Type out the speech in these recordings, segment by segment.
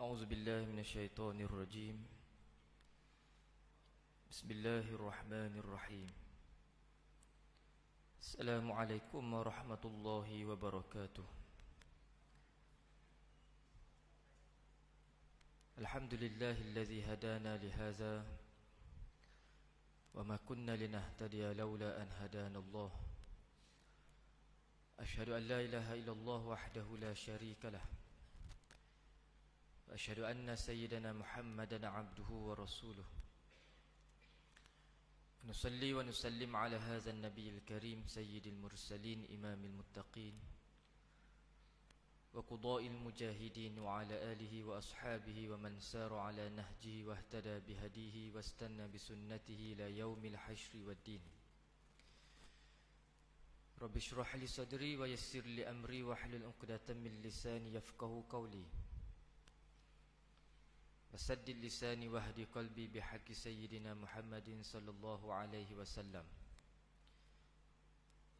أعوذ بالله من الشيطان الرجيم. بسم الله الرحمن الرحيم. السلام عليكم ورحمة الله وبركاته. الحمد لله الذي هدانا لهذا وما كنا لنهتدي لولا أن هدانا الله. أشهد أن لا إله إلا الله وحده لا شريك له، وأشهد أن سيدنا محمدا عبده ورسوله. نصلي ونسلم على هذا النبي الكريم سيد المرسلين إمام المتقين وقضاء المجاهدين، وعلى آله وأصحابه ومن سار على نهجه واهتدى بهديه واستنى بسنته إلى يوم الحشر والدين. رب اشرح لي صدري ويسر لي أمري واحلل عقدة من لساني يفقهوا قولي، وسدد لساني واهدي قلبي بحق سيدنا محمد صلى الله عليه وسلم.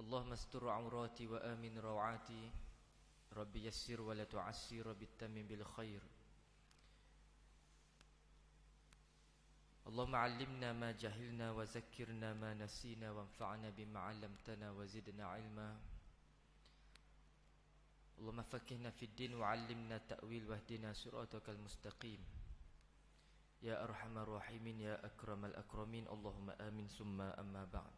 اللهم استر عوراتي وآمن روعاتي، ربي يسر ولا تعسر، ربي اتمم بالخير. اللهم علمنا ما جهلنا وذكرنا ما نسينا وانفعنا بما علمتنا وزدنا علما. اللهم فقهنا في الدين وعلمنا التأويل واهدنا صراطك المستقيم يا أرحم الراحمين يا أكرم الأكرمين. اللهم آمين ثم أما بعد.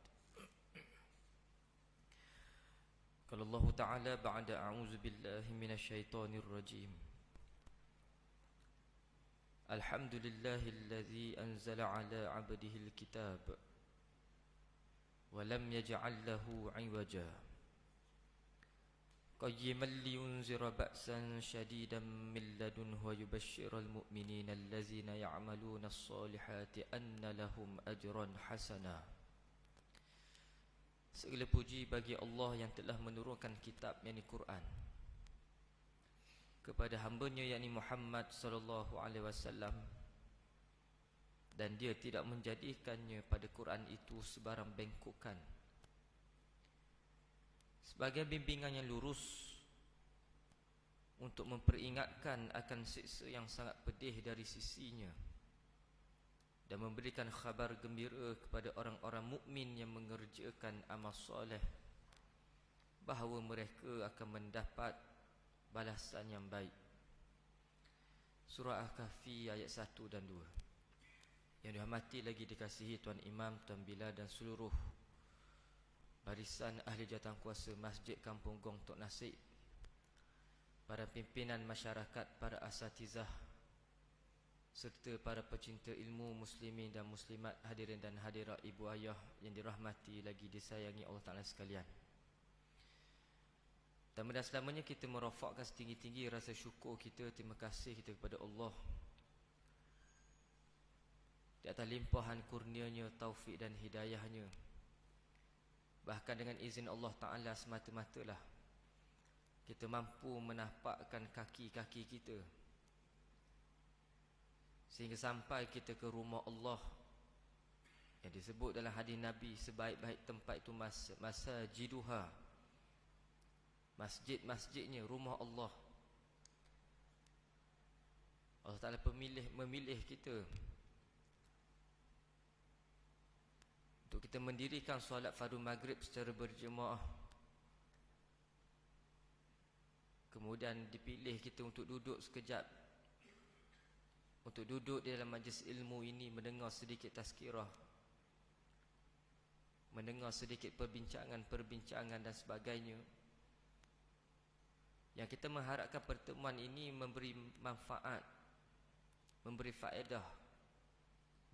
قال الله تعالى بعد أعوذ بالله من الشيطان الرجيم: الحمد لله الذي أنزل على عبده الكتاب ولم يجعل له عوجا قيما لينذر بأسا شديدا من لدنه ويبشر المؤمنين الذين يعملون الصالحات أن لهم أجرا حسنا. Segala puji bagi Allah yang telah menurunkan kitab yakni Quran kepada hamba-Nya yakni Muhammad sallallahu alaihi wasallam, dan dia tidak menjadikannya pada Quran itu sebarang bengkokan, sebagai bimbingan yang lurus untuk memperingatkan akan siksa yang sangat pedih dari sisinya, dan memberikan khabar gembira kepada orang-orang mukmin yang mengerjakan amal soleh bahawa mereka akan mendapat balasan yang baik. Surah Al-Kahfi ayat 1 dan 2. Yang dihormati lagi dikasihi Tuan Imam, Tuan Bilal dan seluruh barisan ahli jawatankuasa Masjid Kampung Gong Tok Nasik, para pimpinan masyarakat, para asatizah, serta para pecinta ilmu muslimin dan muslimat, hadirin dan hadirat ibu ayah yang dirahmati lagi disayangi Allah Ta'ala sekalian. Dan selamanya kita merafakkan setinggi-tinggi rasa syukur kita, terima kasih kita kepada Allah di atas limpahan kurnia-Nya, taufik dan hidayah-Nya. Bahkan dengan izin Allah Ta'ala semata-matalah kita mampu menapakkan kaki-kaki kita sehingga sampai kita ke rumah Allah yang disebut dalam hadis Nabi sebaik-baik tempat itu masajiduha, masjid-masjidnya, rumah Allah. Allah Ta'ala memilih kita untuk kita mendirikan solat fardu maghrib secara berjemaah. Kemudian dipilih kita untuk duduk sekejap, untuk duduk di dalam majlis ilmu ini, mendengar sedikit tazkirah, mendengar sedikit perbincangan dan sebagainya, yang kita mengharapkan pertemuan ini memberi manfaat, memberi faedah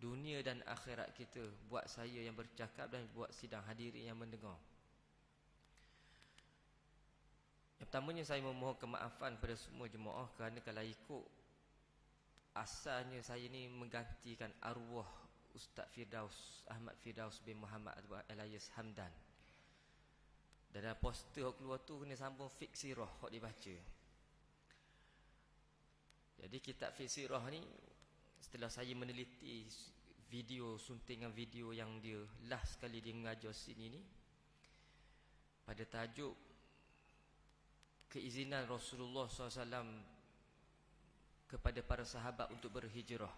dunia dan akhirat kita, buat saya yang bercakap dan buat sidang hadirin yang mendengar. Yang pertamanya saya memohon kemaafan pada semua jemaah, kerana kalau ikut asalnya saya ni menggantikan arwah Ustaz Firdaus Ahmad Firdaus bin Muhammad Elias Hamdan. Dan dalam poster yang keluar tu kena sambung fiqh sirah yang dibaca. Jadi kitab fiqh sirah ni, setelah saya meneliti video, suntingan video yang dia last sekali dia mengajar sini ni, pada tajuk keizinan Rasulullah SAW kepada para sahabat untuk berhijrah.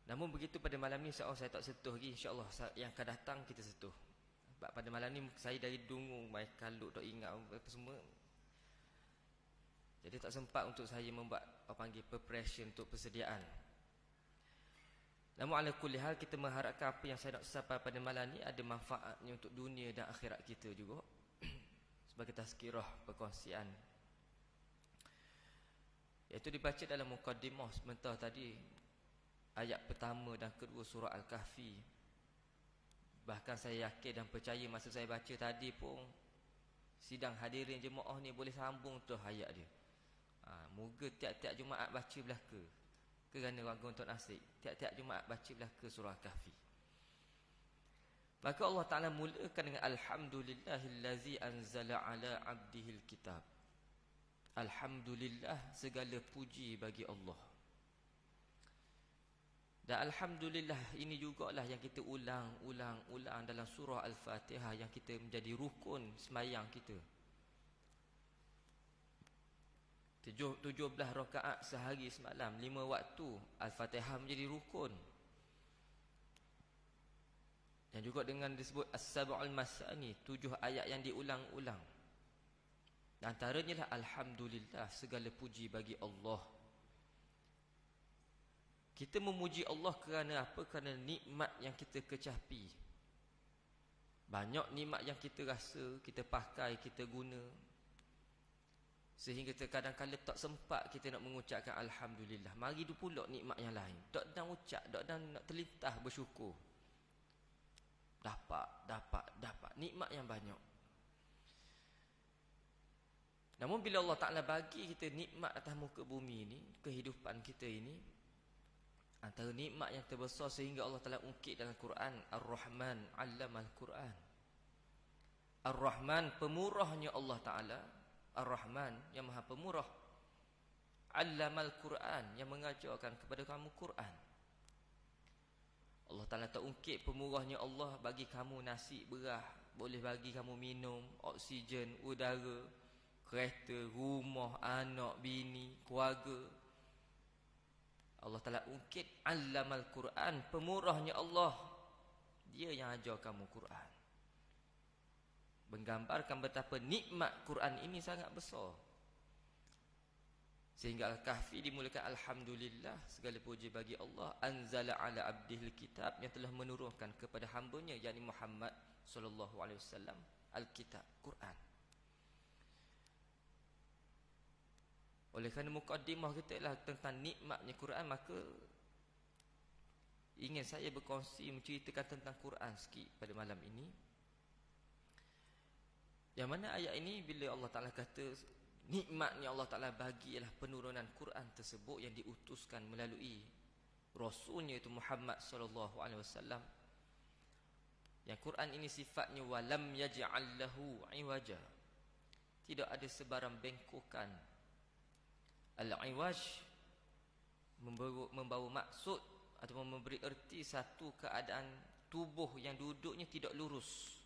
Namun begitu pada malam ni insya-Allah saya tak sentuh lagi, insya-Allah yang akan datang kita sentuh. Sebab pada malam ni saya dari dungu mai kalut tak ingat apa semua. Jadi tak sempat untuk saya membuat preparation untuk persediaan. Namun ala kulli hal kita mengharapkan apa yang saya nak sampai pada malam ni ada manfaatnya untuk dunia dan akhirat kita juga. Sebagai tazkirah perkongsian. Iaitu dibaca dalam muqaddimah sebentar tadi, ayat pertama dan kedua surah Al-Kahfi. Bahkan saya yakin dan percaya masa saya baca tadi pun sidang hadirin jemaah ni boleh sambung tu ayat dia. Moga tiap-tiap Jumaat baca belaka. Kerana warga untuk nasib, tiap-tiap Jumaat baca belaka surah Al-Kahfi. Maka Allah Ta'ala mulakan dengan Alhamdulillahillazi anzala ala abdihil kitab. Alhamdulillah, segala puji bagi Allah. Dan Alhamdulillah ini jugalah yang kita ulang dalam surah Al-Fatihah, yang kita menjadi rukun semayang kita. 17 rakaat sehari semalam, 5 waktu, Al-Fatihah menjadi rukun. Dan juga dengan disebut As-Sab'ul Masani, 7 ayat yang diulang-ulang. Antaranya lah Alhamdulillah, segala puji bagi Allah. Kita memuji Allah kerana apa? Kerana nikmat yang kita kecapi. Banyak nikmat yang kita rasa, kita pakai, kita guna. Sehingga kadang-kadang tak sempat kita nak mengucapkan Alhamdulillah. Mari tu pula nikmat yang lain. Tak dan ucap, tak dan nak terlintas bersyukur. Dapat nikmat yang banyak. Namun bila Allah Ta'ala bagi kita nikmat atas muka bumi ini, kehidupan kita ini, antara nikmat yang terbesar sehingga Allah Ta'ala ungkit dalam Quran, Ar-Rahman 'allamal Quran. Ar-Rahman, pemurahnya Allah Ta'ala. Ar-Rahman, yang maha pemurah. 'Allamal Quran, yang mengajarkan kepada kamu Quran. Allah Ta'ala tak ungkit pemurahnya Allah bagi kamu nasi, beras, boleh bagi kamu minum, oksigen, udara, kereta, rumah, anak, bini, keluarga. Allah Ta'ala ungkit 'allamal Quran, pemurahnya Allah. Dia yang ajar kamu Quran. Menggambarkan betapa nikmat Quran ini sangat besar. Sehingga Al-Kahfi dimulakan Alhamdulillah, segala puji bagi Allah, anzala ala abdihil kitab, yang telah menurunkan kepada hambanya, yakni Muhammad sallallahu alaihi wasallam, Al-Kitab, Quran. Oleh kerana mukaddimah kita adalah tentang nikmatnya Quran, maka ingin saya berkongsi menceritakan tentang Quran sikit pada malam ini. Yang mana ayat ini bila Allah Ta'ala kata nikmatnya Allah Ta'ala bagi ialah penurunan Quran tersebut yang diutuskan melalui Rasulnya itu Muhammad sallallahu alaihi wasallam. Yang Quran ini sifatnya walam yaj'al lahu iwaja. Tidak ada sebarang bengkokan. Al-iwaj membawa maksud atau memberi erti satu keadaan tubuh yang duduknya tidak lurus.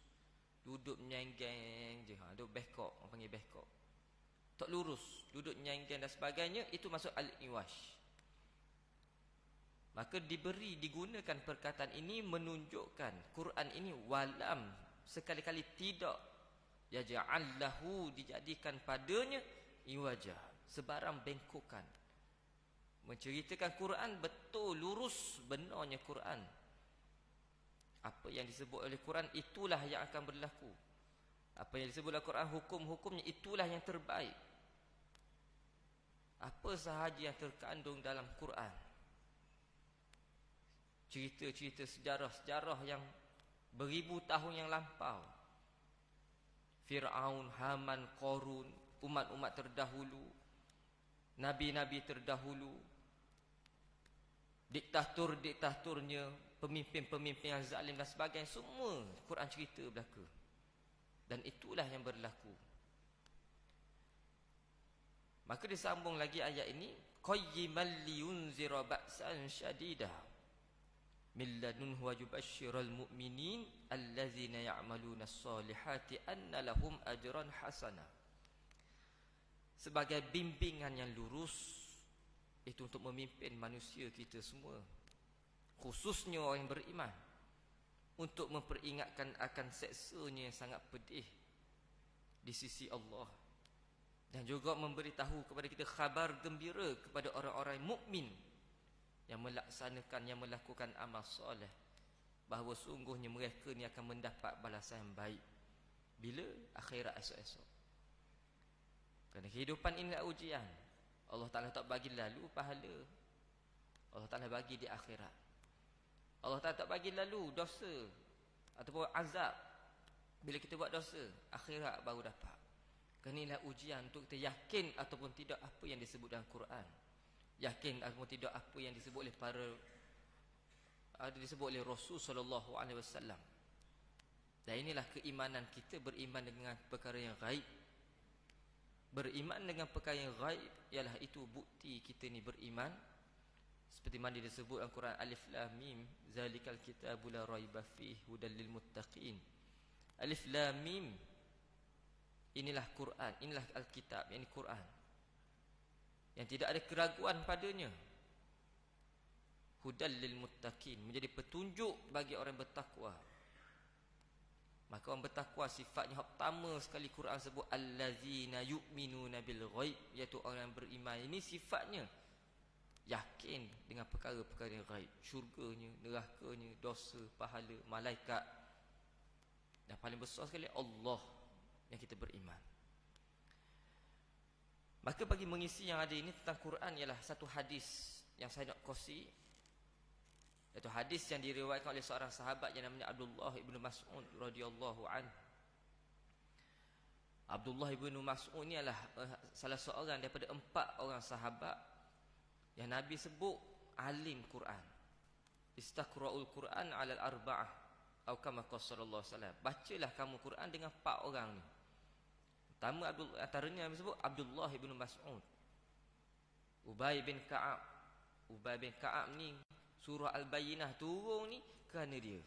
Duduk menyenggeng je, duduk bengkok, orang panggil bengkok. Tak lurus, duduk menyenggeng dan sebagainya, itu masuk al-iwaj. Maka digunakan perkataan ini menunjukkan Quran ini walam, sekali-kali tidak, yaj'allahu, dijadikan padanya iwajah, sebarang bengkokan. Menceritakan Quran betul lurus benarnya Quran. Apa yang disebut oleh Quran itulah yang akan berlaku. Apa yang disebut oleh Quran hukum-hukumnya itulah yang terbaik. Apa sahaja yang terkandung dalam Quran, cerita-cerita sejarah-sejarah yang beribu tahun yang lampau, Fir'aun, Haman, Qarun, umat-umat terdahulu, nabi-nabi terdahulu, diktator-diktatornya, pemimpin-pemimpin yang zalim dan sebagainya, semua Quran cerita berlaku. Dan itulah yang berlaku. Maka disambung lagi ayat ini, qayyiman liyunzira ba'san syadida min ladunhu wa yubashshiral mu'minin allazina ya'maluna as-solihati anna lahum ajran hasana. sebagai bimbingan yang lurus, itu untuk memimpin manusia kita semua, khususnya orang yang beriman, untuk memperingatkan akan seksanya yang sangat pedih di sisi Allah, dan juga memberitahu kepada kita khabar gembira kepada orang-orang mukmin yang melaksanakan, yang melakukan amal soleh, bahawa sungguhnya mereka ni akan mendapat balasan yang baik bila akhirat esok-esok. Kerana kehidupan ini adalah ujian. Allah Ta'ala tak bagi lalu pahala, Allah Ta'ala bagi di akhirat. Allah Ta'ala tak bagi lalu dosa ataupun azab bila kita buat dosa, akhirat baru dapat. Kerana inilah ujian untuk kita yakin ataupun tidak apa yang disebut dalam Quran, yakin ataupun tidak apa yang disebut oleh disebut oleh Rasul sallallahu alaihi wasallam. Dan inilah keimanan kita, beriman dengan perkara yang gaib. Beriman dengan perkara yang gaib ialah itu bukti kita ni beriman. Seperti mana disebut dalam Quran, Alif Lam Mim, zalikal kitabu la raiba fihi hudal lil muttaqin. Alif Lam Mim, inilah Quran, inilah Alkitab, ini Quran yang tidak ada keraguan padanya. Hudal lil muttaqin, menjadi petunjuk bagi orang bertakwa. Maka orang bertakwa sifatnya yang pertama sekali Quran sebut allazina yu'minuna bil ghaib, iaitu orang yang beriman. Ini sifatnya yakin dengan perkara-perkara yang gaib, syurganya, nerakanya, dosa, pahala, malaikat, dan paling besar sekali Allah yang kita beriman. Maka bagi mengisi yang ada ini tentang Quran ialah satu hadis yang saya nak kongsi, iaitu hadis yang diriwayatkan oleh seorang sahabat yang namanya Abdullah ibn Mas'ud radhiyallahu anhu. Abdullah ibn Mas'ud ni adalah salah seorang daripada 4 orang sahabat yang Nabi sebut alim Quran. Istaqra'ul Quran 'ala al-arba'ah atau kama qala sallallahu alaihi wasallam. Bacalah kamu Quran dengan 4 orang ni. Pertama antaranya Nabi sebut Abdullah ibn Mas'ud, Ubay bin Ka'ab. Ubay bin Ka'ab ni surah Al-Bayyinah turun ni kerana dia.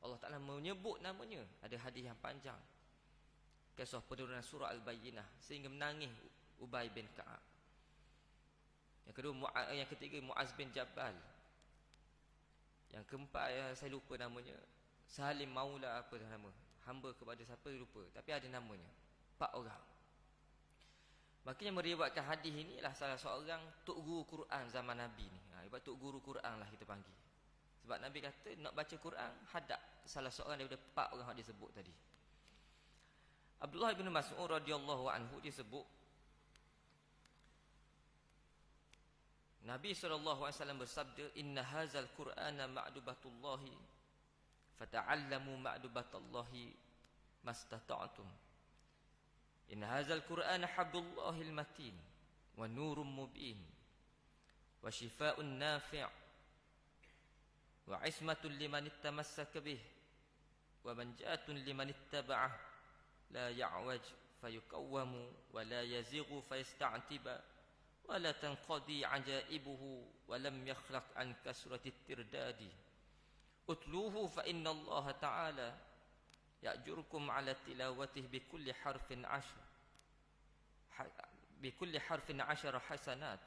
Allah Ta'ala menyebut namanya. Ada hadis yang panjang kisah penurunan surah Al-Bayyinah sehingga menangis Ubay bin Ka'ab. Yang kedua, yang ketiga Muaz bin Jabal. Yang keempat saya lupa namanya, Salim Maula apa nama, hamba kepada siapa lupa, tapi ada namanya. 4 orang. Maka yang meriwayatkan hadis ini adalah salah seorang tok guru Quran zaman Nabi ni. Ibarat tok guru Quran lah kita panggil. Sebab Nabi kata nak baca Quran hadap salah seorang daripada 4 orang yang disebut tadi. Abdullah bin Mas'ud radhiyallahu anhu disebut Nabi SAW bersabda, inna hazal Qur'ana ma'dubatullahi fata'allamu ma'dubatallahi mastata'tum. Inna hazal Qur'ana habdullahil matin wa nurun mubin wa shifaa'un nafi' wa ismatun liman ittamassaka bih wa manjatun liman ittaba'ah la ya'waj fayuqawwamu wa la yazighu fayasta'tiba wa la tanqadi ajaibuhu wa lam yakhlaq an kasrati tirdadi utluhu fa inna Allah ta'ala ya'jurkum ala tilawatihi bikulli harfin 10 hasanat.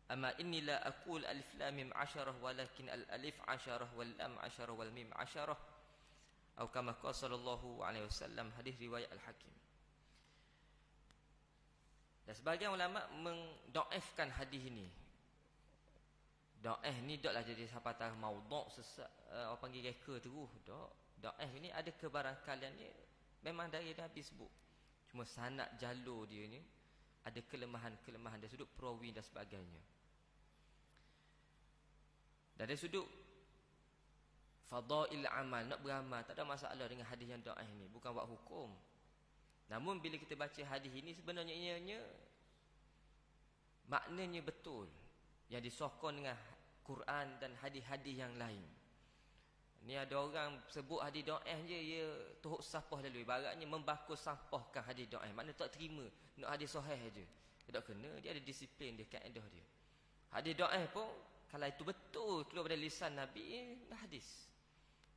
Amma inni la aqul alif lam mim 10 walakin al alif 10 wal lam 10 wal mim 10 atau kama qala sallallahu alaihi wasallam. Hadis riwayat Al-Hakim. Dan sebagian ulama mendhaifkan hadis ini. Dhaif ni taklah jadi sapatan maudhu' sesat, orang panggil reka terus. Dhaif ini ada kebarangkaliannya memang dari Nabi sebut. Cuma sanad jalur dia ni ada kelemahan-kelemahan dari sudut perawi dan sebagainya. Dan dari sudut fadail amal, nak beramal, tak ada masalah dengan hadis yang dhaif ni, bukan buat hukum. Namun bila kita baca hadis ini sebenarnya ianya maknanya betul, yang disokong dengan Quran dan hadis-hadis yang lain. Ni ada orang sebut hadis dhaif je, ia tuhuk sampah lalu, ibaratnya membakul sampahkan hadis dhaif. Maknanya tak terima, nak hadis sahih aja. Tak kena, dia ada disiplin dia, kaedah dia. Hadis dhaif pun kalau itu betul keluar dari lisan Nabi, hadis.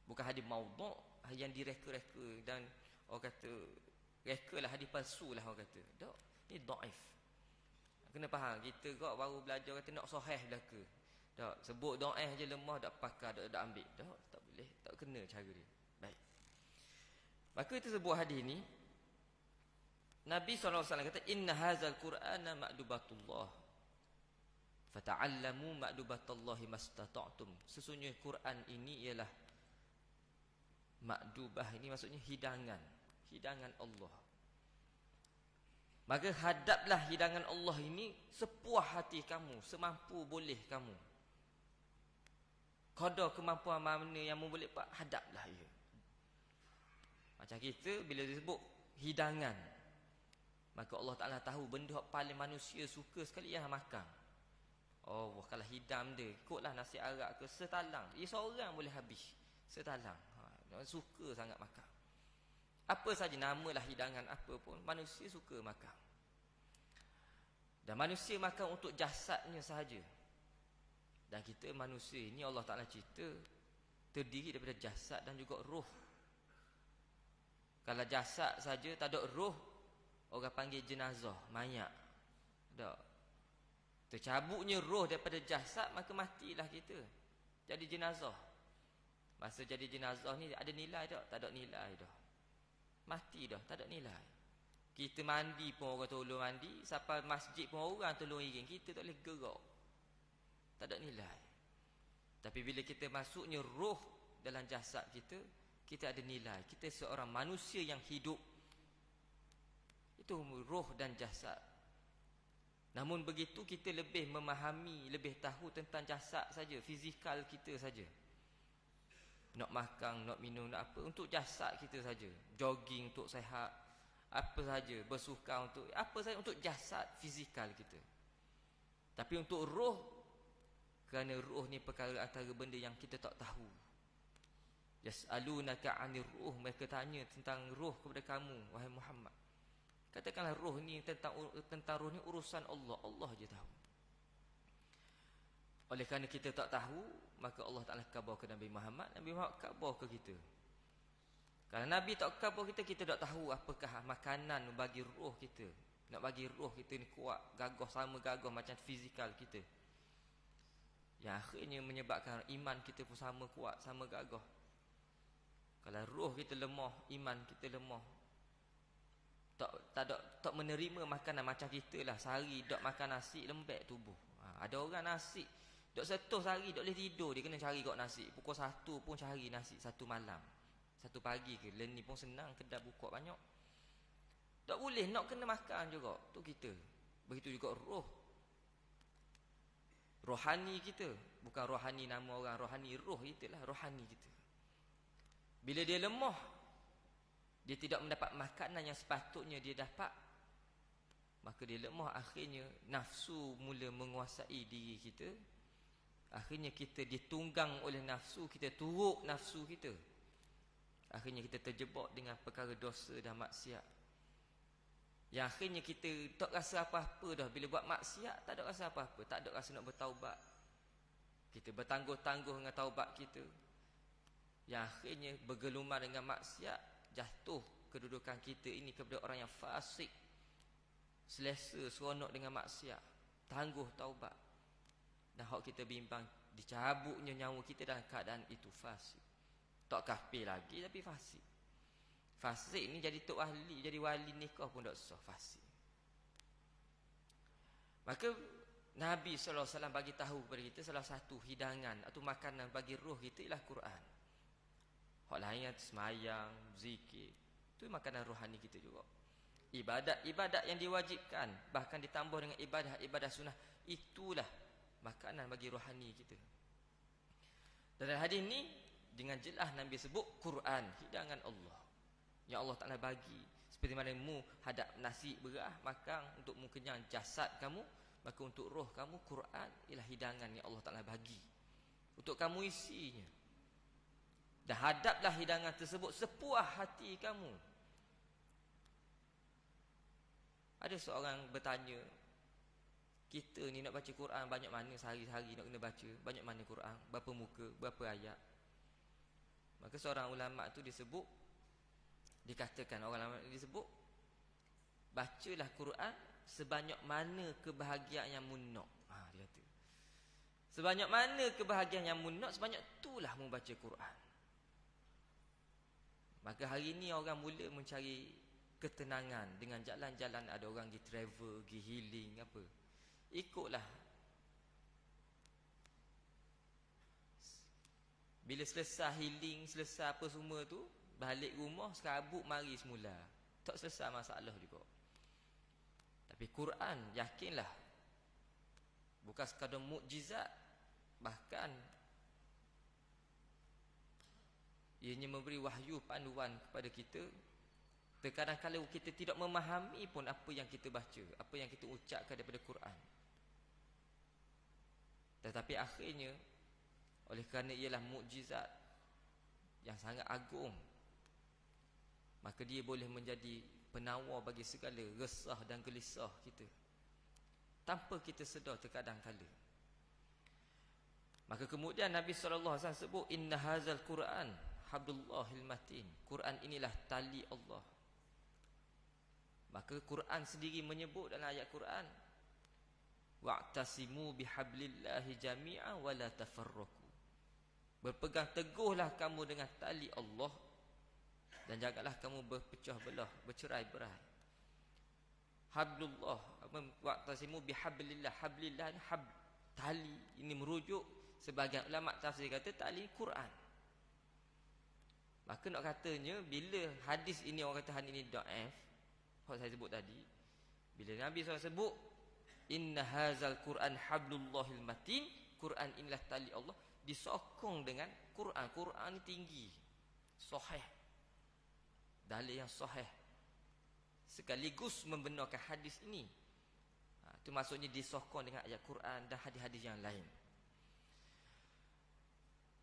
Bukan hadis maudhu' yang direka-reka dan orang kata reka lah, hadis palsu lah orang kata. Tak. Ini dhaif. Kena faham, kita kok baru belajar kata nak sahih belaka. Tak sebut dhaif je lemah, tak pakar, tak ambil. Tak boleh, tak kena cara dia. Baik. Maka kita sebut hadis ni, Nabi SAW kata, inna hazal Qur'ana ma'dubatullah, fata'allamu ma'dubatallahi mastata'tum. Sesungguhnya Quran ini ialah ma'dubah, ini maksudnya hidangan Allah. Maka hadaplah hidangan Allah ini sepuas hati kamu, semampu boleh kamu. Qadar kemampuan mana yang boleh buat, hadaplah ia. Macam kita bila disebut hidangan, maka Allah Ta'ala tahu benda yang paling manusia suka sekali ialah makan. Oh, kalau hidam dia, ikutlah nasi arak ke setalang. Ia seorang boleh habis setalang. Suka sangat makan. Apa saja namalah hidangan apa pun, manusia suka makan. Dan manusia makan untuk jasadnya sahaja. Dan kita manusia ini Allah Ta'ala cerita terdiri daripada jasad dan juga roh. Kalau jasad saja tak ada roh, orang panggil jenazah, mayat. Tak. Tercabutnya roh daripada jasad, maka matilah kita. Jadi jenazah. Masa jadi jenazah ni ada nilai tak? Tak ada nilai dah. Mati dah, tak ada nilai. Kita mandi pun orang tolong mandi, sampai masjid pun orang tolong iring, kita tak boleh gerak. Tak ada nilai. Tapi bila kita masuknya roh dalam jasad kita, kita ada nilai. Kita seorang manusia yang hidup. Itu roh dan jasad. Namun begitu kita lebih memahami, lebih tahu tentang jasad saja, fizikal kita saja. Nak makan, nak minum, nak apa, untuk jasad kita saja. Jogging untuk sihat, apa saja, bersuka untuk apa saja, untuk jasad fizikal kita. Tapi untuk roh, kerana roh ni perkara antara benda yang kita tak tahu. Yas'alunaka 'anir ruh, mereka tanya tentang roh kepada kamu wahai Muhammad. Katakanlah roh ni tentang roh ni urusan Allah, Allah je tahu. Oleh kerana kita tak tahu, maka Allah Ta'ala khabar ke Nabi Muhammad, Nabi Muhammad khabar ke kita. Kalau Nabi tak khabar kita, kita tak tahu apakah makanan bagi roh kita. Nak bagi roh kita ni kuat, gagah, sama gagah macam fizikal kita. Yang akhirnya menyebabkan iman kita pun sama kuat, sama gagah. Kalau roh kita lemah, iman kita lemah, tak menerima makanan macam kita lah. Sehari dok makan nasi, lembek tubuh. Ada orang nasi dok setuh sehari, dok boleh tidur, dia kena cari kok nasi. Pukul 1 pun cari nasi, 1 malam, 1 pagi ke. Learning pun senang, kedai buka banyak. Tak boleh, nak kena makan juga. Tu kita. Begitu juga roh. Rohani kita. Bukan rohani nama orang, rohani roh kita lah, rohani kita. Bila dia lemah, dia tidak mendapat makanan yang sepatutnya dia dapat, maka dia lemah. Akhirnya nafsu mula menguasai diri kita. Akhirnya kita ditunggang oleh nafsu, kita turut nafsu kita. Akhirnya kita terjebak dengan perkara dosa dan maksiat. Yang akhirnya kita tak rasa apa-apa dah. Bila buat maksiat, tak ada rasa apa-apa, tak ada rasa nak bertaubat. Kita bertangguh-tangguh dengan taubat kita. Yang akhirnya bergelumar dengan maksiat, jatuh kedudukan kita ini kepada orang yang fasik. Selesa, seronok dengan maksiat, tangguh taubat. Dan hak kita bimbang, dicabutnya nyawa kita dalam keadaan itu fasik. Tak kafir lagi, tapi fasik. Fasik ni jadi tok ahli, jadi wali nikah pun tak sah, fasik. Maka Nabi SAW bagi tahu kepada kita, salah satu hidangan atau makanan bagi roh kita ialah Quran. Hak lain semayang, zikir, itu makanan rohani kita juga. Ibadat-ibadat yang diwajibkan, bahkan ditambah dengan ibadah-ibadah sunnah, itulah makanan bagi rohani kita. Dalam hadis ni dengan jelas Nabi sebut Quran, hidangan Allah yang Allah Ta'ala bagi. Seperti mana mu hadap nasi berah makan untuk mu kenyang jasad kamu, maka untuk roh kamu Quran ialah hidangan yang Allah Ta'ala bagi untuk kamu isinya. Dan hadaplah hidangan tersebut sepuas hati kamu. Ada seorang bertanya, kita ni nak baca Quran banyak mana sehari-hari nak kena baca, banyak mana Quran, berapa muka, berapa ayat. Maka seorang ulama tu dikatakan, orang ulama disebut, bacalah Quran sebanyak mana kebahagiaan yang munnak. Dia kata, sebanyak mana kebahagiaan yang munnak, sebanyak itulah membaca Quran. Maka hari ini orang mula mencari ketenangan dengan jalan-jalan, ada orang pergi travel, pergi healing apa. Ikutlah. Bila selesai healing, selesai apa semua tu, balik rumah serabut mari semula. Tak selesai masalah juga. Tapi Quran, yakinlah, bukan sekadar mukjizat, bahkan ianya memberi wahyu panduan kepada kita. Terkadang kalau kita tidak memahami pun apa yang kita baca, apa yang kita ucapkan daripada Quran, tetapi akhirnya oleh kerana ialah mukjizat yang sangat agung, maka dia boleh menjadi penawar bagi segala resah dan gelisah kita, tanpa kita sedar terkadang kala. Maka kemudian Nabi SAW sebut, inna hazal Quran hablullahil matin. Quran inilah tali Allah. Maka Quran sendiri menyebut dalam ayat Quran, wa'tasimu bihablillahi jami'a wa la tafarraqu. Berpegang teguhlah kamu dengan tali Allah, dan janganlah kamu berpecah belah, bercerai-berai. Hablullah, wa'tasimu bihablillah. Hablillah ni hab, tali. Ini merujuk, sebagian ulama tafsir kata tali Quran. Maka nak katanya, bila hadis ini orang kata hadis ini da'if, yang saya sebut tadi, bila Nabi SAW sebut inna hazal Quran hablullahil matin, Quran inilah tali Allah, disokong dengan Quran. Quran ni tinggi, sahih, dalil yang sahih, sekaligus membenarkan hadis ini. Itu maksudnya disokong dengan ayat Quran dan hadis-hadis yang lain.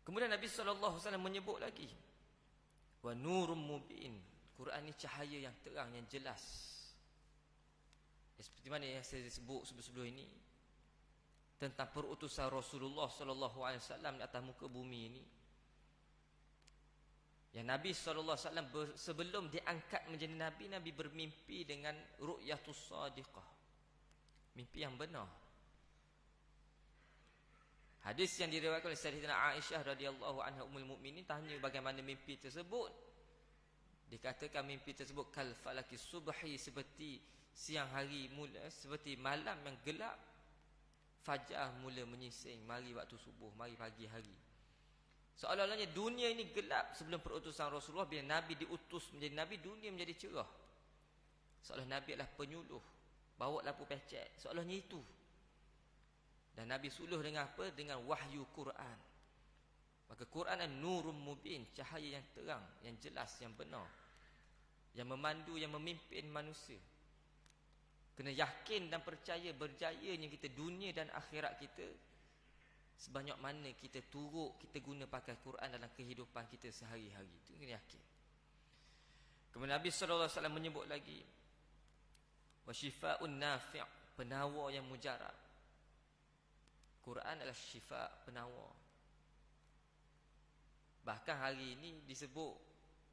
Kemudian Nabi SAW menyebut lagi, wa nurum mubin. Quran ni cahaya yang terang, yang jelas. Seperti mana yang saya sebut sebelum ini tentang perutusan Rasulullah SAW di atas muka bumi ini. Yang Nabi SAW sebelum diangkat menjadi Nabi, Nabi bermimpi dengan ru'yatus sadiqah, mimpi yang benar. Hadis yang diriwayatkan oleh Sayyidatina Aisyah radhiyallahu anha ummul mukminin, tanya bagaimana mimpi tersebut. Dikatakan mimpi tersebut kal falaki subhi, seperti siang hari mula, seperti malam yang gelap, fajar mula menyising, mari waktu subuh, mari pagi hari. Seolah-olahnya dunia ini gelap sebelum perutusan Rasulullah. Bila Nabi diutus menjadi Nabi, dunia menjadi cerah. Seolah Nabi adalah penyuluh, bawa lampu pecek, seolahnya itu. Dan Nabi suluh dengan apa? Dengan wahyu Quran. Maka Quran adalah nurum mubin, cahaya yang terang, yang jelas, yang benar, yang memandu, yang memimpin manusia. Kena yakin dan percaya berjayanya kita dunia dan akhirat kita sebanyak mana kita turut, kita guna pakai Quran dalam kehidupan kita sehari-hari. Itu kena yakin. Kemudian Nabi SAW menyebut lagi, wa syifa'un nafi', penawar yang mujarab. Quran adalah syifa', penawar. Bahkan hari ini disebut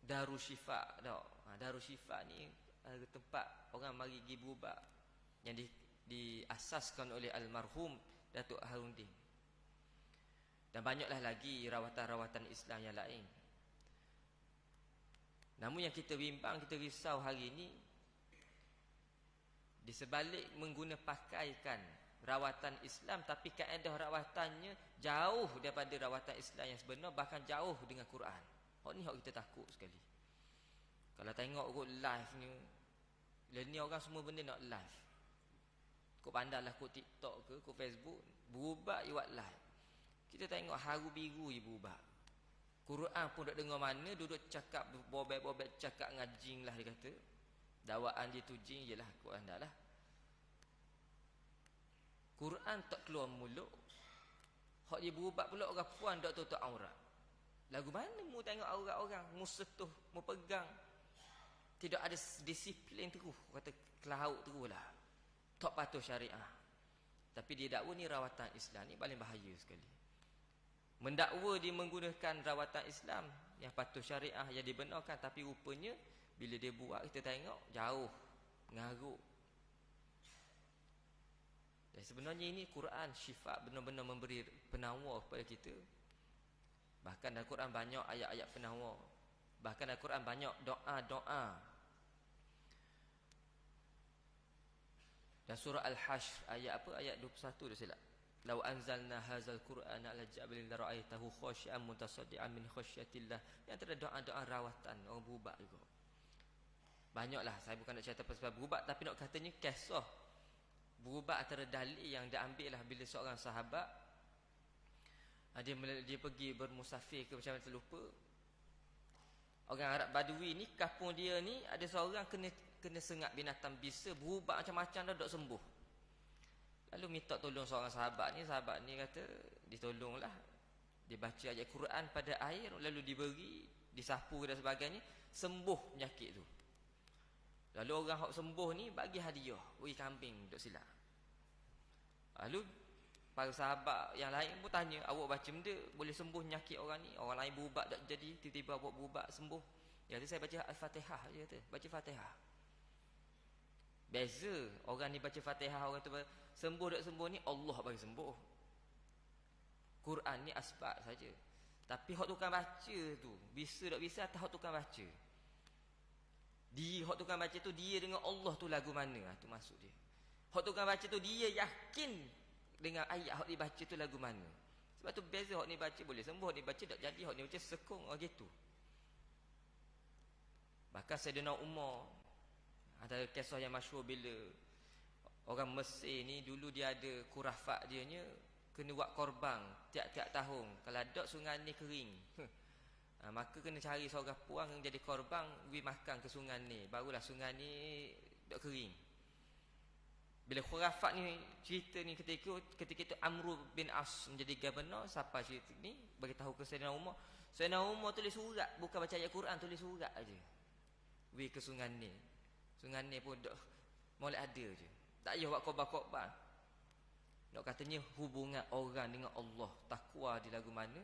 Darul Syifa' tau. Darul Syifa' ni tempat orang mari pergi berubat, yang diasaskan oleh almarhum Datuk Harundin. Dan banyaklah lagi rawatan-rawatan Islam yang lain. Namun yang kita bimbang, kita risau hari ini, di sebalik mengguna pakaikan rawatan Islam, tapi kaedah rawatannya jauh daripada rawatan Islam yang sebenar, bahkan jauh dengan Quran. Hak ni hak kita takut sekali. Kalau tengok kot live ni, bila ni orang semua benda nak live. Kau pandailah kau TikTok ke, kau Facebook, berubah buat live. Kita tengok haru biru je berubah. Quran pun tak dengar mana, duduk cakap bobek-bobek, cakap ngajing lah dia kata. Dakwaan dia tu jing je lah, Quran dah lah. Quran tak keluar mulut. Hak dia berubat pula orang puan tak tutup aurat. Lagu mana mu tengok aurat orang, mu setuh, mu pegang. Tidak ada disiplin terus, kata kelaut terus lah. Tak patuh syariah. Tapi dia dakwa ni rawatan Islam ni paling bahaya sekali. Mendakwa dia menggunakan rawatan Islam yang patuh syariah, yang dibenarkan, tapi rupanya bila dia buat kita tengok jauh, ngaruk. Dan sebenarnya ini Quran syifa, benar-benar memberi penawar kepada kita. Bahkan dalam Quran banyak ayat-ayat penawar. Bahkan dalam Quran banyak doa-doa. Dan surah Al-Hashr ayat apa? Ayat 21 dah silap. Lau anzalna hadzal Qur'ana ala jabalin la ra'aitahu khashi'an mutasaddian min khasyatillah. Yang ada doa-doa rawatan orang berubat juga. Banyaklah, saya bukan nak cerita pasal berubat, tapi nak katanya kisah berubat antara dalil yang diambil lah bila seorang sahabat dia pergi bermusafir ke macam mana terlupa. Orang Arab Badui ni, kampung dia ni ada seorang kena sengat binatang bisa, berubat macam-macam dah tak sembuh. Lalu minta tolong seorang sahabat ni kata ditolonglah. Dia baca ayat Quran pada air, lalu diberi, disapu dan sebagainya, sembuh penyakit tu. Lalu orang hak sembuh ni bagi hadiah, beri kambing, tak silap. Lalu para sahabat yang lain pun tanya, awak baca benda boleh sembuh penyakit orang ni? Orang lain berubat tak jadi, tiba-tiba awak berubat sembuh. Ya, saya baca Al-Fatihah je kata, baca Fatihah. Beza orang ni baca Fatihah, orang tu sembuh tak sembuh ni Allah bagi sembuh. Quran ni asbab saja. Tapi hak tukang baca tu, bisa tak bisa atas hak tukang baca. Dia hak tukang baca tu, dia dengan Allah tu lagu mana? Tu maksud dia. Hak tukang baca tu dia yakin dengan ayat hak dibaca tu lagu mana. Sebab tu beza hak ni baca boleh sembuh, hak ni baca tak jadi, hak ni baca sekong gitu. Bahkan Sayyidina Umar ada kisah yang masyhur bila orang Mesir ni dulu dia ada kurafat dia nya kena buat korban tiap-tiap tahun. Kalau ada sungai ni kering. Maka kena cari seorang puang yang jadi korban, pergi makan ke sungai ni, barulah sungai ni tak kering. Bila khurafat ni cerita ni ketika itu Amr bin As menjadi governor, siapa cerita ni bagi tahu ke Sayyidina Umar. Sayyidina Umar tulis surat, bukan baca ayat Quran, tulis surat aja. Pergi ke sungai ni. Sungai ni pun dak molek ada je. Tak payah buat korban-korban. Nak katanya hubungan orang dengan Allah takwa di lagu mana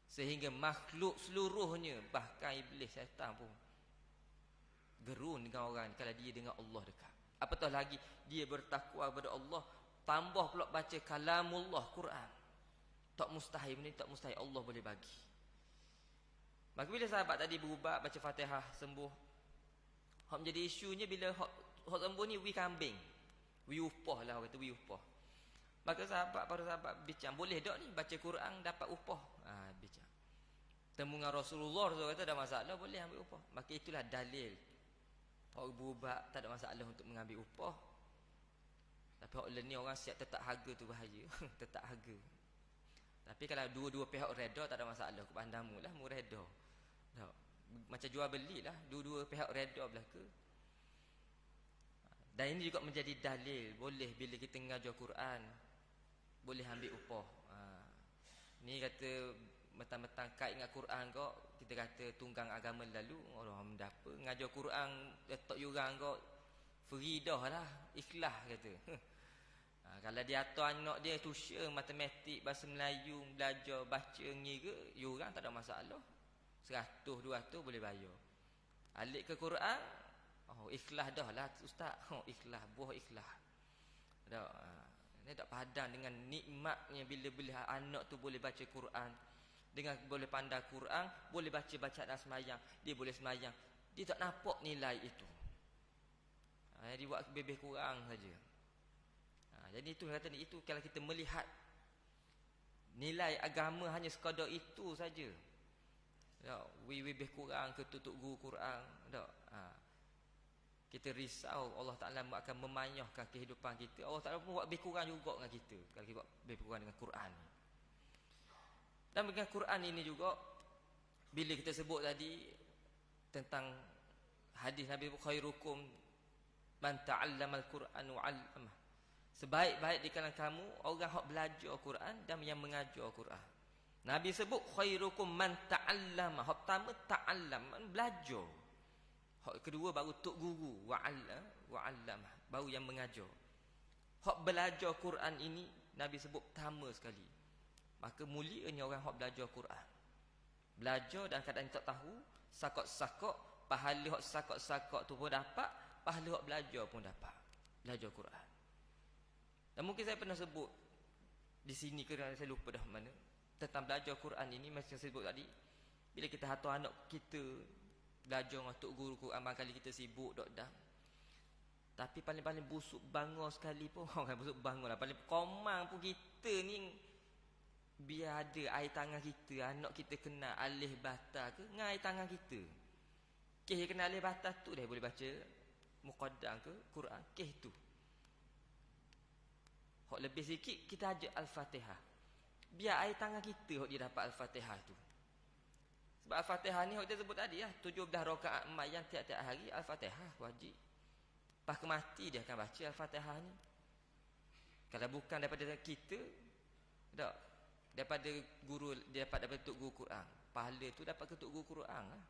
sehingga makhluk seluruhnya, bahkan iblis syaitan pun gerun dengan orang kalau dia dengan Allah dekat. Apatah lagi dia bertakwa kepada Allah, tambah pula baca kalamullah Quran. Tak mustahil, benda tak mustahil, Allah boleh bagi. Maka bila sahabat tadi berubat baca Fatihah sembuh, hak menjadi isunya bila hak sembuh ni wi kambing, wi upah lah orang kata, wi upah. Maka para sahabat bincang, boleh tak ni baca Quran dapat upah? Bincang. Temu dengan Rasulullah kata ada masalah, boleh ambil upah. Maka itulah dalil orang berubat tak ada masalah untuk mengambil upah. Tapi orang ni orang siap tetap harga tu bahaya. Tetap harga. Tapi kalau dua-dua pihak reda tak ada masalah. Kepandamu lah mu reda. Tak. Macam jual beli lah, dua-dua pihak reda belaka. Dan ini juga menjadi dalil boleh bila kita mengajar Quran boleh ambil upah. Ni kata mentang-mentang kait dengan Quran kau, kita kata tunggang agama lalu orang mendapat mengajar Quran letak yurang kau free dah lah, ikhlas kata. Kalau dia atur anak dia tuition matematik, bahasa Melayu, belajar baca ngira, yurang tak ada masalah. 100 200 boleh bayar. Alik ke Quran, ikhlas dah lah ustaz. Ikhlas, buah ikhlas. Dah. Ini tak padan dengan nikmatnya bila anak tu boleh baca Quran, dengan boleh pandai Quran, boleh baca bacaan semayang, dia boleh semayang, dia tak nampak nilai itu. Dia buat lebih kurang saja. Jadi itu kata itu kalau kita melihat nilai agama hanya sekadar itu saja. Tak, lebih kurang ke tutup guru Quran, tak. Kita risau Allah Ta'ala akan memanyahkan kehidupan kita. Allah Ta'ala pun buat lebih kurang juga dengan kita kalau kita buat lebih kurang dengan Quran. Dan dengan Quran ini juga bila kita sebut tadi tentang hadis Nabi khairukum man ta'allamal Quran wa 'allamah. Sebaik-baik di kalangan kamu orang yang belajar Quran dan yang mengajar Quran. Nabi sebut khairukum man ta'allama. Hak pertama ta'allam, belajar. Hak kedua baru tok guru, wa'allamah, baru yang mengajar. Hak belajar Quran ini Nabi sebut pertama sekali. Maka mulianya orang hak belajar Quran. Belajar dan kadang tak tahu, sakok-sakok, pahala hak sakok-sakok tu pun dapat, pahala hak belajar pun dapat. Belajar Quran. Dan mungkin saya pernah sebut di sini, kerana saya lupa dah mana, tentang belajar Quran ini. Macam saya sebut tadi, bila kita hantar anak kita belajar dengan tok guru Quran, barangkali kita sibuk dok dah. Tapi paling-paling busuk bangor sekali pun, orang busuk bangor lah, paling komang pun kita ni, biar ada air tangan kita, anak kita kena alih bata ke dengan air tangan kita. Kes kena alih bata tu dah boleh baca muqaddam ke Quran, kes tu. Hak lebih sikit kita ajak Al-Fatihah. Biar air tangan kita hak dia dapat Al-Fatihah tu. Sebab Al-Fatihah ni hak dia sebut tadi lah, 17 rakaat sembahyang tiap-tiap hari Al-Fatihah wajib. Pas mati dia akan baca Al-Fatihah ni. Kalau bukan daripada kita, tak, daripada guru, dia dapat daripada tok guru Quran. Pahala tu dapat ke tok guru Quran lah.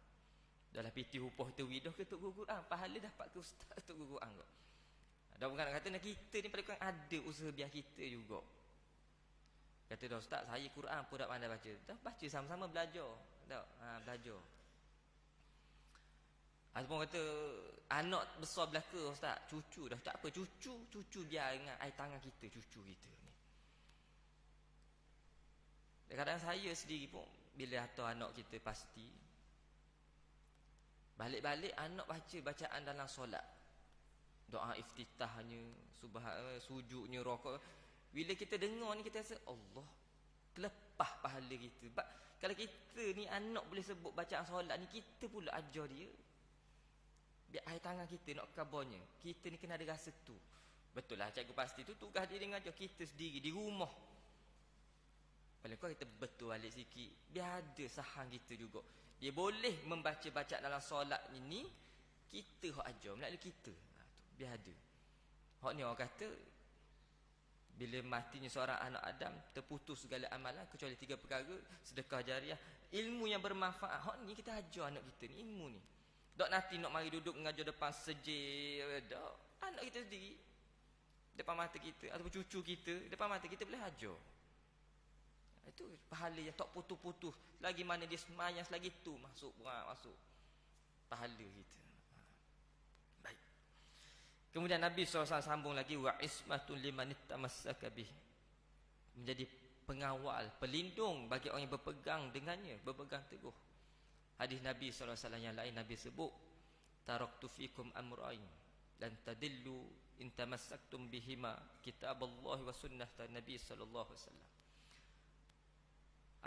Dalam piti upah terwidah ke tok guru Quran, pahala dapat ke ustaz tok guru Quran kok. Dan bukan nak kata nak kita ni paling kurang ada usaha biar kita juga. Kata dah ustaz, saya Quran pun tak pandai baca. Dah baca sama-sama belajar. Tak, belajar. Ataupun kata anak besar belaka ustaz, cucu dah, tak apa, cucu biar ingat air tangan kita, cucu kita ni. Kadang-kadang saya sendiri pun bila hantar anak kita, pasti balik-balik anak baca bacaan dalam solat, doa iftitahnya, sujudnya, rakaat. Bila kita dengar ni, kita rasa Allah terlepas pahala kita. Kalau kita ni anak boleh sebut bacaan solat ni, kita pula ajar dia, biar air tangan kita nak kabarnya. Kita ni kena ada rasa tu. Betul lah, cikgu pasti tu tugas dia mengajar kita sendiri di rumah. Paling kurang kita betul balik sikit, biar ada sahang kita juga. Dia boleh membaca bacaan dalam solat ini, kita hak ajar, melalui kita. Biar ada. Hak ni orang kata, bila matinya seorang anak Adam, terputus segala amalan kecuali 3 perkara: sedekah jariah, ilmu yang bermanfaat. Hak ni kita ajar anak kita ni, ilmu ni. Tak nanti nak mari duduk mengajar depan sejil, tak. Anak kita sendiri depan mata kita, ataupun cucu kita depan mata kita, boleh ajar. Itu pahala yang tak putus-putus. Lagi mana dia semayang, selagi tu masuk pahala kita. Baik. Kemudian Nabi SAW sambung lagi, wa ismatun liman ittamassaka bih, menjadi pengawal, pelindung bagi orang yang berpegang dengannya, berpegang teguh. Hadis Nabi SAW yang lain, Nabi sebut, taraktu fikum amrain dan tadillu in tamassaktum bihima, kitaballahi wa sunnah Nabi SAW.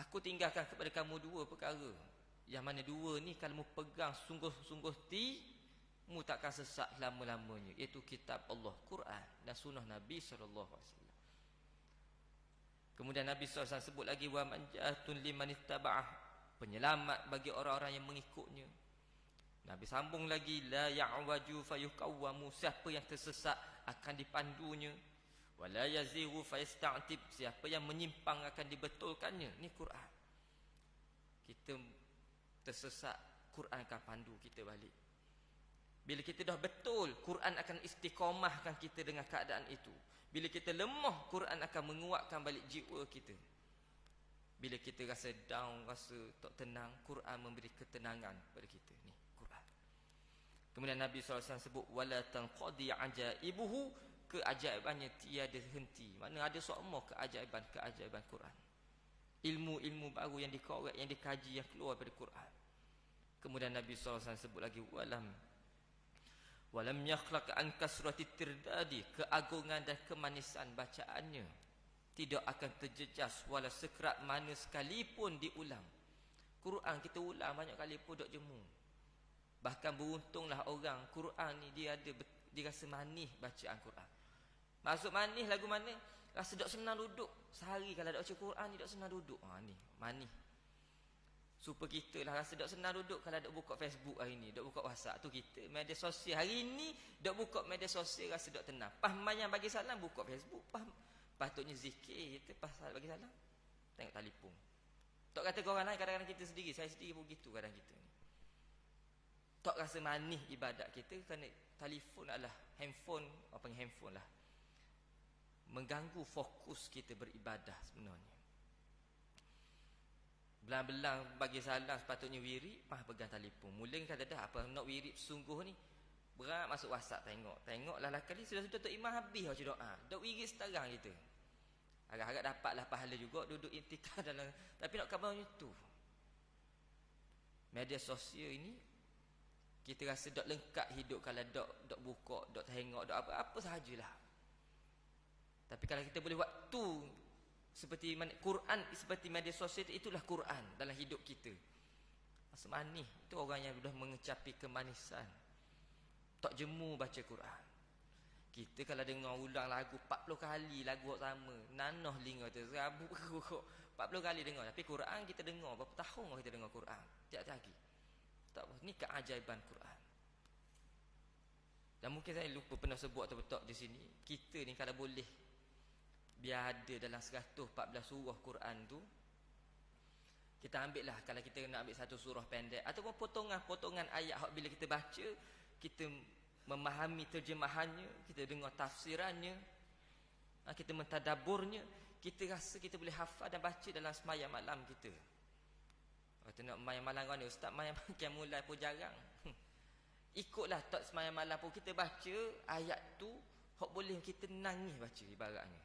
Aku tinggalkan kepada kamu 2 perkara, yang mana 2 ni kalau mu pegang sungguh-sungguh mu takkan sesat lama-lamanya, iaitu kitab Allah, Quran, dan sunnah Nabi SAW. Kemudian Nabi SAW sebut lagi, wa manjatun liman ittaba'ah, penyelamat bagi orang-orang yang mengikutnya. Nabi sambung lagi, la ya'waju fayuqawwamu, siapa yang tersesat akan dipandunya. Wala yazihu fayasta'tib, siapa yang menyimpang akan dibetulkannya. Ni Quran. Kita tersesat, Quran akan pandu kita balik. Bila kita dah betul, Quran akan istiqamahkan kita dengan keadaan itu. Bila kita lemah, Quran akan menguatkan balik jiwa kita. Bila kita rasa down, rasa tak tenang, Quran memberi ketenangan pada kita. Ni Quran. Kemudian Nabi SAW sebut, wala tanqadi ajaibuhu, keajaibannya tiada henti. Mana ada semua keajaiban Quran. Ilmu-ilmu baru yang dikorek, yang dikaji, yang keluar dari Quran. Kemudian Nabi SAW sebut lagi, walam yakhlaq an kasrati tirdadi, keagungan dan kemanisan bacaannya tidak akan terjejas walau sekerat mana sekalipun diulang. Quran kita ulang banyak kali pun dok jemu. Bahkan beruntunglah orang Quran ni dia rasa manis bacaan Quran. Maksud manis lagu mana? Rasa dok senang duduk. Sehari kalau dok baca Quran ni dok senang duduk. Ni manis. Supaya kita lah rasa dok senang duduk kalau dok buka Facebook hari ni, dok buka WhatsApp tu kita. Media sosial hari ni dok buka media sosial rasa dok tenang. Pas mayang bagi salam buka Facebook, patutnya zikir kita pas bagi salam tengok telefon. Tak kata orang lain, kadang-kadang kita sendiri, saya sendiri pun gitu kadang kita ni. Tak rasa manis ibadat kita kerana telefon adalah handphone, apa panggil handphone lah, mengganggu fokus kita beribadah sebenarnya. Belang-belang bagi salam sepatutnya wirid, pegang telefon. Mula kata dah apa nak wirid sungguh ni, Berat masuk WhatsApp tengoklah kali sudah Tok Imam habis baca doa. Dok wirid sekarang kita. Agak-agak dapatlah pahala juga duduk intikaf dalam, tapi nak khabar itu. Media sosial ini kita rasa dok lengkap hidup kalau dok buka, dok tengok, dok apa sahajalah. Tapi kalau kita boleh waktu seperti Quran, seperti media sosial, itulah Quran dalam hidup kita. Masa manis itu orang yang sudah mengecapi kemanisan. Tak jemu baca Quran. Kita kalau dengar ulang lagu 40 kali lagu sama, nanoh linga tu serabu 40 kali dengar. Tapi Quran kita dengar berapa tahun kita dengar Quran? Tiap-tiap hari. Tak apa, ni keajaiban Quran. Dan mungkin saya lupa pernah sebut atau di sini, kita ni kalau boleh biar ada dalam 114 surah Quran tu, kita ambil lah, kalau kita nak ambil satu surah pendek ataupun potongan-potongan ayat bila kita baca, kita memahami terjemahannya, kita dengar tafsirannya, kita mentadaburnya, kita rasa kita boleh hafal dan baca dalam sembahyang malam kita. Kita nak sembahyang malam kan, ustaz sembahyang malam mulai pun jarang. Ikutlah tak sembahyang malam pun kita baca ayat tu, hok boleh kita nangis baca ibaratnya.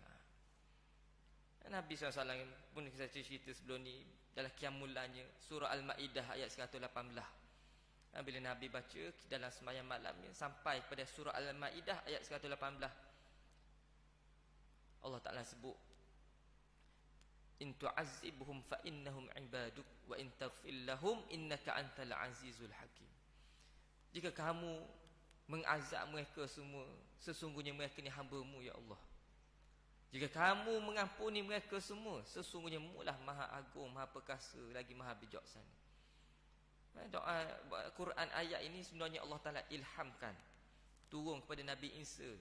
Nabi SAW pun kita cerita sebelum ni dalam Qiyamulanya surah Al-Maidah ayat 118. Bila Nabi baca dalam sembahyang malamnya sampai pada surah Al-Maidah ayat 118, Allah Ta'ala sebut, in tu'azibhum fa innahum ibaduk wa in taghfir lahum innaka antal azizul hakim. Jika kamu mengazab mereka semua, sesungguhnya mereka ni hamba-Mu ya Allah. Jika kamu mengampuni mereka semua, sesungguhnya Mu-lah Maha Agung, Maha Perkasa, lagi Maha Bijaksana. Doa Quran ayat ini sebenarnya Allah Ta'ala ilhamkan turun kepada Nabi Isa.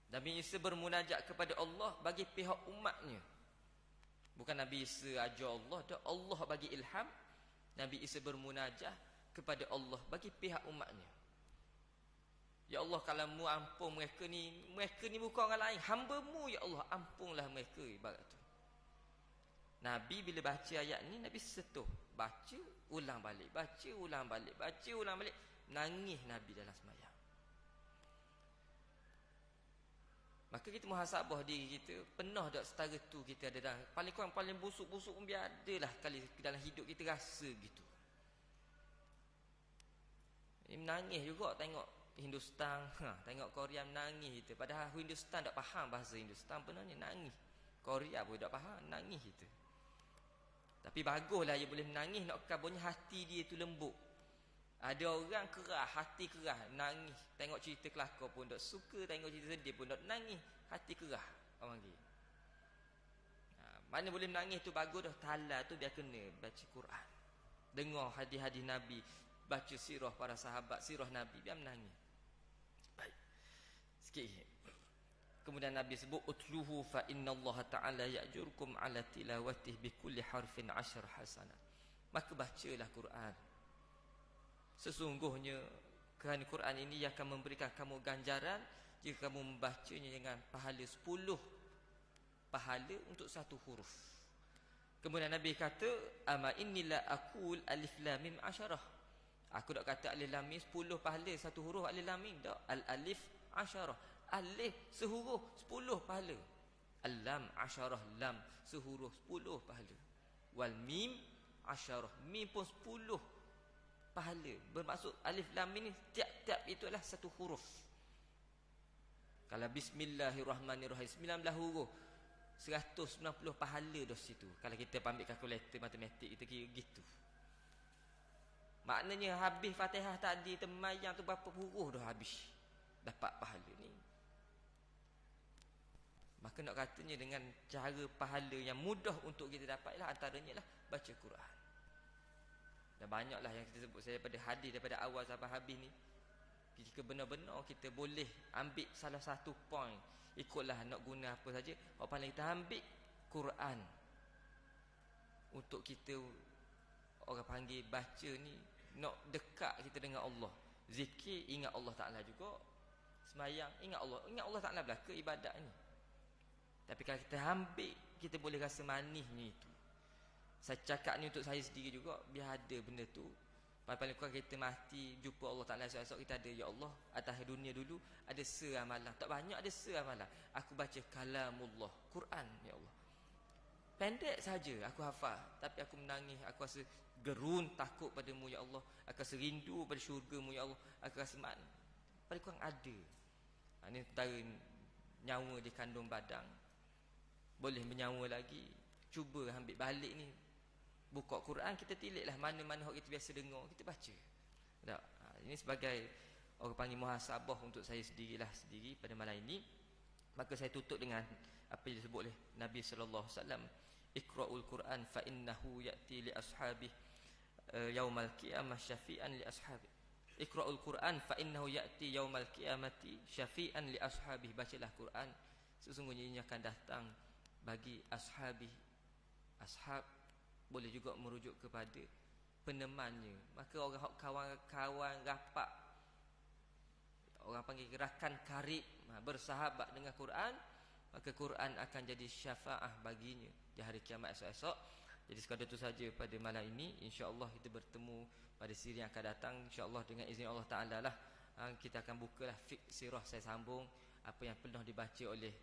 Nabi Isa bermunajat kepada Allah bagi pihak umatnya. Bukan Nabi Isa ajar Allah, Allah bagi ilham. Nabi Isa bermunajat kepada Allah bagi pihak umatnya. Ya Allah, kalau Mu ampun mereka ni bukan orang lain, hamba-Mu ya Allah, ampunlah mereka, ibarat tu. Nabi bila baca ayat ni, Nabi setuh, baca ulang balik, baca ulang balik, baca ulang balik, nangis Nabi dalam sembahyang. Maka kita muhasabah diri kita, pernah tak setara tu kita ada dalam, paling kurang paling busuk-busuk pun biar adalah kali dalam hidup kita rasa gitu. Menangis juga tengok Hindustan, tengok Korea menangis kita. Padahal Hindustan tak faham bahasa Hindustan, sebenarnya nangis. Korea pun tak faham, nangis kita. Tapi baguslah dia boleh menangis, nak kaburnya hati dia tu lembut. Ada orang kerah, hati kerah, nangis. Tengok cerita kelakar pun tak suka, tengok cerita sedih pun tak nangis, hati kerah orang panggil. Mana boleh menangis tu bagus dah. Tala tu biar kena baca Quran, dengar hadis-hadis Nabi, baca sirah para sahabat, sirah Nabi, biar menangis. Baik, sikit. Kemudian Nabi sebut utluhu fa innallaha ta'ala ya'jurkum ala tilawatihi bi kulli harfin 10 hasanat. Maka bacalah Quran. Sesungguhnya kerana Quran ini akan memberikan kamu ganjaran jika kamu membacanya dengan pahala 10 pahala untuk satu huruf. Kemudian Nabi kata, ama innila aqul alif lam mim 10. Aku tak kata alif lam mim 10 pahala satu huruf alif lam mim, tak. Al alif 10. Alif sehuruf 10 pahala. Al-lam 10, lam sehuruf 10 pahala. Wal mim 10, mim pun 10 pahala. Bermaksud alif lam ini tiap-tiap itu adalah satu huruf. Kalau bismillahirrahmanirrahim 19 huruf, 190 pahala dah situ. Kalau kita ambil kalkulator matematik kita kira gitu. Maknanya habis Fatihah tadi temayang tu berapa huruf dah habis dapat pahala ni. Maka nak katanya dengan cara pahala yang mudah untuk kita dapatlah antaranya lah baca Quran. Dan banyaklah yang kita sebut saya daripada hadis daripada awal sampai habis ni. Jika benar-benar kita boleh ambil salah satu point, ikutlah nak guna apa saja, apa paling kita ambil Quran untuk kita orang panggil baca ni nak dekat kita dengan Allah. Zikir ingat Allah Ta'ala juga, semayang ingat Allah Ta'ala belaka ibadat ni. Tapi kalau kita ambil, kita boleh rasa manisnya itu. Saya cakap ni untuk saya sendiri juga, biar ada benda tu Paling kurang kita mati jumpa Allah Ta'ala esok-esok kita ada, ya Allah, atas dunia dulu ada seramalan, tak banyak, ada seramalan. Aku baca kalamullah, Quran, ya Allah. Pendek saja aku hafal, tapi aku menangis, aku rasa gerun takut padamu, ya Allah. Aku rasa rindu pada syurgamu, ya Allah. Aku rasa paling kurang ada. Ini antara nyawa di kandung badang. Boleh menyawa lagi. Cuba ambil balik ni. Buka Quran, kita tiliklah mana-mana hak kita biasa dengar, kita baca. Tak? Ini sebagai orang panggil muhasabah untuk saya sendiri pada malam ini. Maka saya tutup dengan apa yang disebut oleh Nabi sallallahu alaihi wasallam, Iqra'ul Quran fa innahu ya'ti li ashabih yaumal qiyamah syafi'an li ashabih. Iqra'ul Quran fa innahu ya'ti yaumal qiyamati syafi'an li ashabih. Bacalah Quran, sesungguhnya ini akan datang bagi ashabih. Ashab boleh juga merujuk kepada penemannya. Maka orang kawan rapat, orang panggil rakan karib, bersahabat dengan Quran, maka Quran akan jadi syafaah baginya di hari kiamat esok-esok. Jadi sekadar itu saja pada malam ini. InsyaAllah kita bertemu pada siri yang akan datang, InsyaAllah dengan izin Allah Ta'ala lah. Kita akan bukalah fiqh sirah, saya sambung apa yang pernah dibaca oleh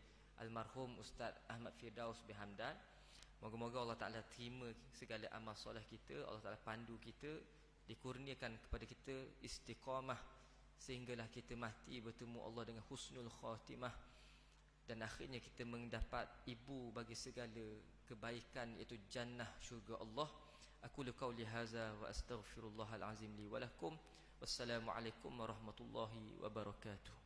almarhum Ustaz Ahmad Firdaus bin Hamdan. Moga-moga Allah Ta'ala terima segala amal soleh kita, Allah Ta'ala pandu kita, dikurniakan kepada kita istiqamah, sehinggalah kita mati bertemu Allah dengan husnul khatimah, dan akhirnya kita mendapat ibu bagi segala kebaikan, iaitu jannah syurga Allah. Aku qauli hadza wa astaghfirullahal azim li wa lakum. Wassalamualaikum warahmatullahi wabarakatuh.